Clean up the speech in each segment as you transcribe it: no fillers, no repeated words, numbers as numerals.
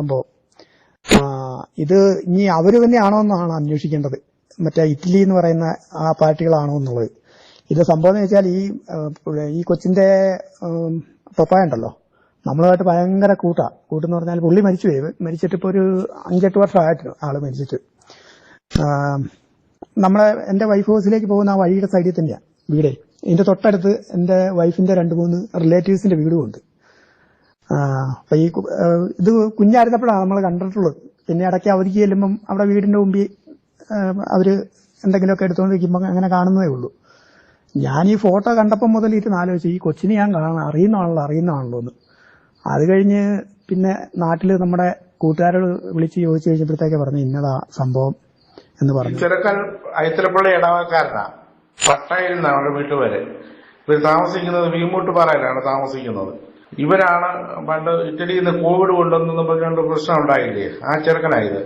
സംഭവം. ഇത് ഇനി അവര് തന്നെയാണോ എന്നാണ് അന്വേഷിക്കേണ്ടത്. മറ്റേ ഇറ്റലി എന്ന് പറയുന്ന ആ പാർട്ടികളാണോ എന്നുള്ളത്. ഇത് സംഭവം എന്ന് വെച്ചാൽ ഈ കൊച്ചിന്റെ പപ്പായ ഉണ്ടല്ലോ, നമ്മളുമായിട്ട് ഭയങ്കര കൂട്ടെന്ന് പറഞ്ഞാൽ പുള്ളി മരിച്ചിട്ട് ഇപ്പൊ ഒരു 5-8 വർഷമായിട്ട് ആള് മരിച്ചിട്ട്. എന്റെ വൈഫ് ഹൗസിലേക്ക് പോകുന്ന ആ വഴിയുടെ സൈഡിൽ തന്നെയാ വീടേ. ഇതിന്റെ തൊട്ടടുത്ത് എന്റെ വൈഫിന്റെ 2-3 റിലേറ്റീവ്സിന്റെ വീടും ഉണ്ട്. അപ്പൊ ഇത് കുഞ്ഞായിരുന്നപ്പോഴാണ് നമ്മൾ കണ്ടിട്ടുള്ളത്. പിന്നെ ഇടയ്ക്ക് അവധിക്ക് ചെല്ലുമ്പം അവിടെ വീടിന്റെ മുമ്പിൽ അവര് എന്തെങ്കിലുമൊക്കെ എടുത്തുകൊണ്ടിരിക്കുമ്പോൾ അങ്ങനെ കാണുന്നതേ ഉള്ളൂ. ഞാൻ ഈ ഫോട്ടോ കണ്ടപ്പോൾ മുതൽ ആലോചിച്ചു, ഈ കൊച്ചിനെ ഞാൻ അറിയുന്നതാണല്ലോ എന്ന്. അത് കഴിഞ്ഞ് പിന്നെ നാട്ടില് നമ്മുടെ കൂട്ടുകാരോട് വിളിച്ച് ചോദിച്ചു കഴിഞ്ഞപ്പോഴത്തേക്ക് പറഞ്ഞു ഇന്നതാ സംഭവം എന്ന് പറഞ്ഞു. ചെറുക്കൻ ഐത്തലപ്പള്ളി ഇടവക്കാരനാ. പട്ടായിൽ നിന്നാണ് അവരുടെ വീട്ടിൽ വരെ. ഇവർ താമസിക്കുന്നത് വീമൂട്ടുപാറയിലാണ് താമസിക്കുന്നത്. ഇവരാണ് പണ്ട് ഇറ്റലിയിൽ നിന്ന് കോവിഡ് കൊണ്ടുവന്നു പറഞ്ഞുകൊണ്ട് പ്രശ്നം ഉണ്ടായില്ലേ, ആ ചെറുക്കനായത്.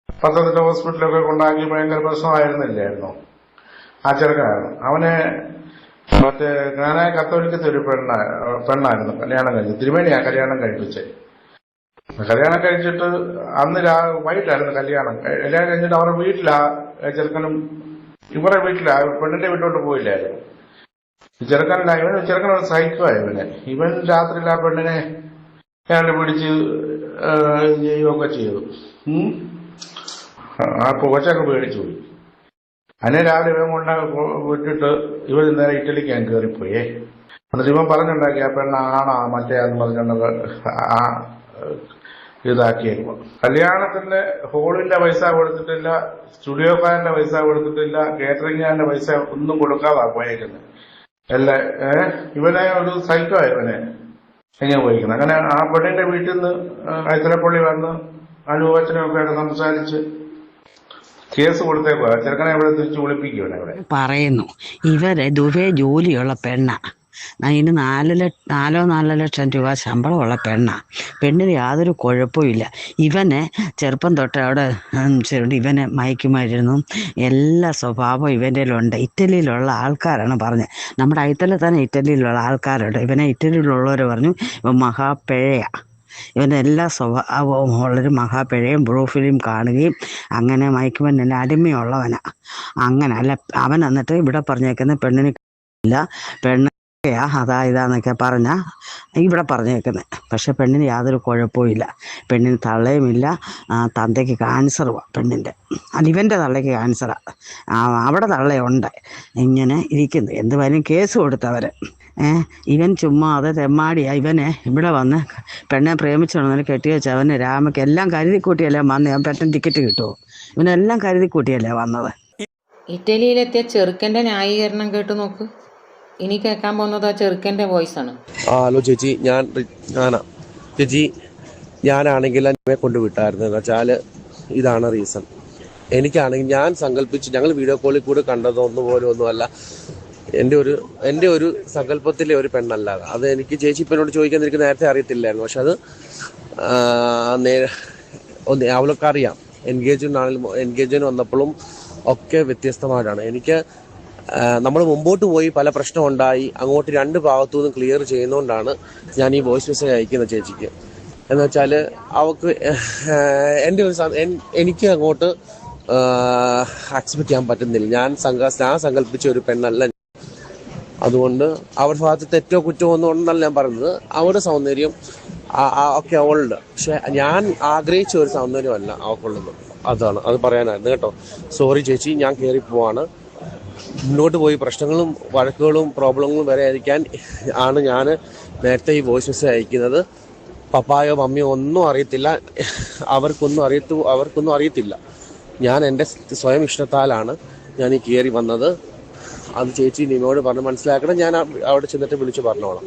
പത്തനംതിട്ട ഹോസ്പിറ്റലൊക്കെ കൊണ്ടാക്കി ഭയങ്കര പ്രശ്നമായിരുന്നില്ലായിരുന്നു. ആ ചെറുക്കനായിരുന്നു. അവന് മറ്റേ ഞാനായ കത്തോലിക്കത്തെ ഒരു പെണ്ണായിരുന്നു കല്യാണം കഴിച്ചത്. തിരുമേനിയാ കല്യാണം കഴിപ്പിച്ചത്. കല്യാണം കഴിച്ചിട്ട് അന്ന് വൈകിട്ടായിരുന്നു കല്യാണം കഴിഞ്ഞിട്ട് അവരുടെ വീട്ടിലാ ചെറുക്കനും ഇവരുടെ വീട്ടിലാ, പെണ്ണിന്റെ വീട്ടിലോട്ട് പോയില്ലായിരുന്നു. ചെറുക്കനൊരു സൈക്കോ ഇവൻ രാത്രിയിൽ ആ പെണ്ണിനെ അയാളെ പിടിച്ച് ചെയ്യുകയൊക്കെ ചെയ്തു. ആ കൊച്ചൊക്കെ പേടിച്ചു പോയി. അതിനെ രാവിലെ ഇവൻ കൊണ്ട് വിട്ടിട്ട് ഇവർ നേരെ ഇറ്റലിക്ക് ഞാൻ കയറിപ്പോയേ. എന്നിട്ട് ഇവൻ പറഞ്ഞുണ്ടാക്കി ആ പെണ്ണാണോ മറ്റേ എന്ന് പറഞ്ഞുകൊണ്ട് ഇതാക്കിയേക്കും. കല്യാണത്തിന്റെ ഹോളിന്റെ പൈസ കൊടുത്തിട്ടില്ല, സ്റ്റുഡിയോക്കാരന്റെ പൈസ കൊടുത്തിട്ടില്ല, കേറ്ററിംഗുകാരന്റെ പൈസ ഒന്നും കൊടുക്കാതാ പോയേക്കുന്നത്. ഇവനെ ഒരു സൈക്കോ ഇവനെ എങ്ങനെ പോയിരിക്കുന്നത്. അങ്ങനെ ആ പെണ്ണിന്റെ വീട്ടിൽ നിന്ന് ഐത്തലപ്പള്ളി വന്ന് അനുവചനമൊക്കെ സംസാരിച്ച് കേസ് കൊടുത്തേക്കോ. ചെറുക്കനെ ഇവിടെ തിരിച്ചു വിളിപ്പിക്കും. ഇവിടെ പറയുന്നു ഇവരെ ദുബൈ ജോലിയുള്ള പെണ്ണ. ഇതിന് 4 ലക്ഷം രൂപ ശമ്പളമുള്ള പെണ്ണിന് യാതൊരു കുഴപ്പമില്ല. ഇവനെ ചെറുപ്പം തൊട്ട് അവിടെ ഇവനെ മയക്കുമരുന്നും എല്ലാ സ്വഭാവവും ഇവൻ്റെ ഉണ്ട്. ഇറ്റലിയിലുള്ള ആൾക്കാരാണ് പറഞ്ഞത്. നമ്മുടെ ഐത്തല തന്നെ ഇറ്റലിയിലുള്ള ആൾക്കാരുണ്ട്. ഇവനെ ഇറ്റലിയിലുള്ളവർ പറഞ്ഞു ഇവൻ മഹാപിഴയാണ്. ഇവൻ്റെ എല്ലാ സ്വഭാവവും ഉള്ളൊരു മഹാപിഴയും പ്രൂഫിലും കാണുകയും അങ്ങനെ മയക്കുമരുന്നിന് അടിമയുള്ളവനാ. അങ്ങനെ അല്ല അവൻ എന്നിട്ട് ഇവിടെ പറഞ്ഞേക്കുന്ന പെണ്ണിന് ഇല്ല, ഇതാന്നൊക്കെ പറഞ്ഞാൽ ഇവിടെ പറഞ്ഞേക്കുന്നത്. പക്ഷെ പെണ്ണിന് യാതൊരു കുഴപ്പമില്ല. പെണ്ണിന് തള്ളയുമില്ല. തന്തയ്ക്ക് ക്യാൻസറുമാണ് പെണ്ണിൻ്റെ. അല്ല ഇവൻ്റെ തള്ളയ്ക്ക് ക്യാൻസറാണ്. അവിടെ തള്ളയുണ്ട്. ഇങ്ങനെ ഇരിക്കുന്നു. എന്തുവായാലും കേസ് കൊടുത്തവർ. ഇവൻ ചുമ്മാ അത് തെമ്മാടിയാ. ഇവനെ ഇവിടെ വന്ന് പെണ്ണെ പ്രേമിച്ചോണെന്ന് കെട്ടി വെച്ച അവന് രാമയ്ക്ക് എല്ലാം കരുതി കൂട്ടിയല്ലേ വന്ന്. അവൻ പെട്ടെന്ന് ടിക്കറ്റ് കിട്ടുമോ? ഇവനെല്ലാം കരുതി കൂട്ടിയല്ലേ വന്നത്. ഇറ്റലിയിലെത്തിയ ചെറുക്കൻ്റെ ന്യായീകരണം കേട്ട് നോക്ക്. ഇനി കേൾക്കാൻ പോകുന്നത് ആ ചെറുക്കൻ്റെ വോയിസ് ആണ്. ഹലോ ചേച്ചി, ഞാനാ ചേച്ചി. ഞാനാണെങ്കിൽ എന്നെ കൊണ്ടുവിട്ടായിരുന്നു. എന്ന് വെച്ചാൽ ഇതാണ് റീസൺ. എനിക്കാണെങ്കിൽ ഞാൻ സങ്കല്പിച്ച് ഞങ്ങൾ വീഡിയോ കോളിൽ കൂടെ ഒന്നുമല്ല. എൻ്റെ ഒരു സങ്കല്പത്തിലെ ഒരു പെണ്ണല്ലാതെ അത് എനിക്ക് ചേച്ചി ഇപ്പം എന്നോട് ചോദിക്കാൻ എനിക്ക് നേരത്തെ അറിയത്തില്ലായിരുന്നു. പക്ഷെ അത് അവളൊക്കെ അറിയാം. എൻഗേജ്മെന്റ് വന്നപ്പോഴും ഒക്കെ വ്യത്യസ്തമായിട്ടാണ്. എനിക്ക് നമ്മൾ മുമ്പോട്ട് പോയി പല പ്രശ്നം ഉണ്ടായി അങ്ങോട്ട് 2 ഭാഗത്തു നിന്നും ക്ലിയർ ചെയ്യുന്നതുകൊണ്ടാണ് ഞാൻ ഈ വോയിസ് മെസ്സേജ് അയക്കുന്നത് ചേച്ചിക്ക്. എന്ന് വെച്ചാൽ അവൾക്ക് എനിക്ക് അങ്ങോട്ട് അക്സെപ്റ്റ് ചെയ്യാൻ പറ്റുന്നില്ല. ഞാൻ സങ്കല്പിച്ച ഒരു പെണ്ണല്ല. അതുകൊണ്ട് അവരുടെ ഭാഗത്ത് തെറ്റോ കുറ്റമോ ഒന്നും ഉണ്ടെന്നല്ല ഞാൻ പറയുന്നത്. അവരുടെ സൗന്ദര്യം ഒക്കെ അവളുണ്ട്. പക്ഷെ ഞാൻ ആഗ്രഹിച്ച ഒരു സൗന്ദര്യമല്ല അവൾക്കുള്ളത്. അത് പറയാനായിരുന്നു കേട്ടോ. സോറി ചേച്ചി, ഞാൻ കയറി പോവാണ്. മുന്നോട്ട് പോയി പ്രശ്നങ്ങളും വഴക്കുകളും പ്രോബ്ലങ്ങളും വരെ ആയിരിക്കാൻ ആണ് ഞാൻ നേരത്തെ ഈ വോയിസ് മെസ്സേജ് അയക്കുന്നത്. പപ്പായോ മമ്മിയോ ഒന്നും അറിയത്തില്ല. അവർക്കൊന്നും അറിയത്തില്ല. ഞാൻ എൻ്റെ സ്വയം ഇഷ്ടത്താലാണ് ഞാൻ ഈ കയറി വന്നത്. അത് ചേച്ചി നിന്നോട് പറഞ്ഞ് മനസ്സിലാക്കണം. ഞാൻ അവിടെ ചെന്നിട്ട് വിളിച്ച് പറഞ്ഞോളാം.